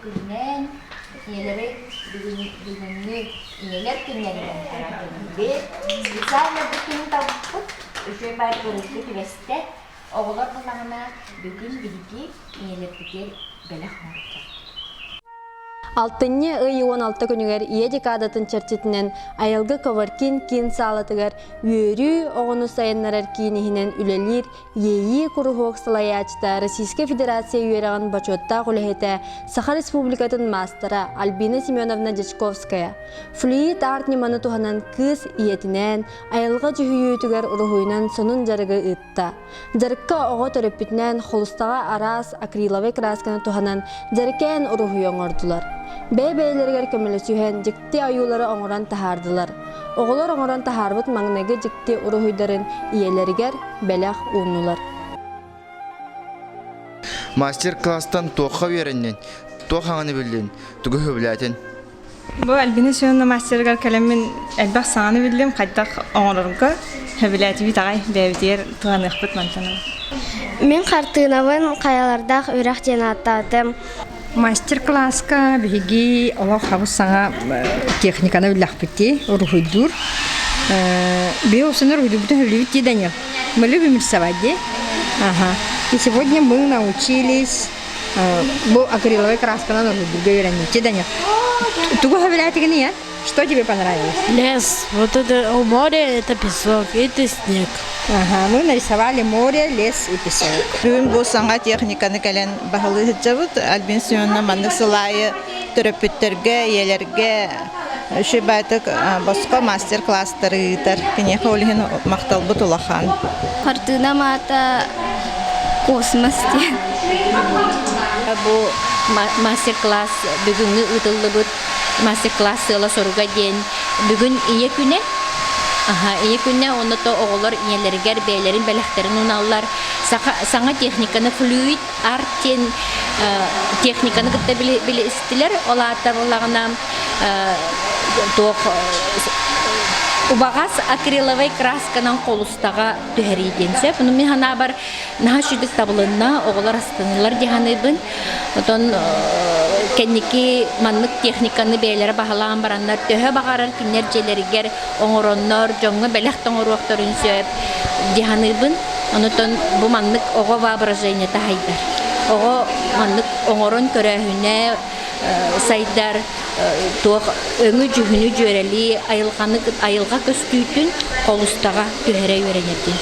күннен иелери бүгүнгү иелер күннеринен таратылды. Специально бу күн табып өшө бар көрүлгү түбесте оголор булаңына бүгүн биги иелердигер беле хончу. Алтынне ый 16 күнүгер ие декадатын чертитинен айылгы коваркин кин салатыгар үйөрү оғыны сайыннарар кийинихинен үлелир ейи курухуок салаячта Российская Федерация үйераган бачотта кулехете Саха Республикатын мастера Альбина Семеновна Дечковская. Флюид арт неманы туханан кыз иетинен айылга жүхүйүтүгер урухуйнан сонун жарыгы ытта. Жарыкка ого төрөппүтүнен холустага арас акриловый красканы туханан жарыкен урухуй оңордулар. Бәй-бәйлергер көмөлөсүһен жикти аюлары оңоран тахардылар. Оголор оңоран тахарбыт маңнеге жикти урухуйдарын иелеригер бәләх ууннулар. Мастер-класстан тоққа вереннен, тоқаңаны білден, түгі хөбіләтін. Бұл Альбина Семеновна мастергар кәлеммен әлбәқ саңаны білдім, қайттақ оңорынғы хөбіләті бит ағай бәйбітер туғанық бұт мантаным. Мен қартынавын қаялардақ өрәқ ден аттадым. Мастер-класска биги олох хабус саңа техниканы билах бити урухуйдур. Би осыныр уйдубутун хөвлүбит Данил. Мы любим рисовать, ага. И сегодня мы научились акриловой краской на урухуйдурга веранить, Данил. Туго хавиляти гния? Что тебе понравилось? Лес. Вот это море, это песок, это снег. Ага, мы нарисовали море, лес и песок. Бүгін бұл саңа техниканы кәлен бағылы хыджабыт, Альбин Семеновна манны сылайы түріпіттерге, елерге, үші бәйтік басқа мастер-класстары ғытар. Кенеқі олығын мақтал бұт улахан. Қартына мата космос ден. Бұл мастер-класс бүгінгі ұтылы бұт. Мастер-класс сыла соруга ден. Бүгін ие күне. Ие күне оны то оғылар иелергер бәйлерін бәләқтерін уналар. Саңа техниканы флюид арттен техниканы күтті білі істілер. Ола аттарылағына убағас акриловый красканан қолыстаға түхәрейденсе. Бұны мен хана бар наға шүдік табылынна оғылар астанылар деганы бұн. Отон кәннеки маннык техниканы бәйлері бағалаған барандар төһө бағарар кинер желергер оңороннор жоңғы бәләқ тоңыруақтарын сөйіп деганы бұн. Онытон бұ маннык оғы воображение тахайдар. Оғы маннык оңорон көрәхіне сайдар туақ өңі жүхіні жөрәли айылға көстүйтін қолыстаға түхәрі өренерден.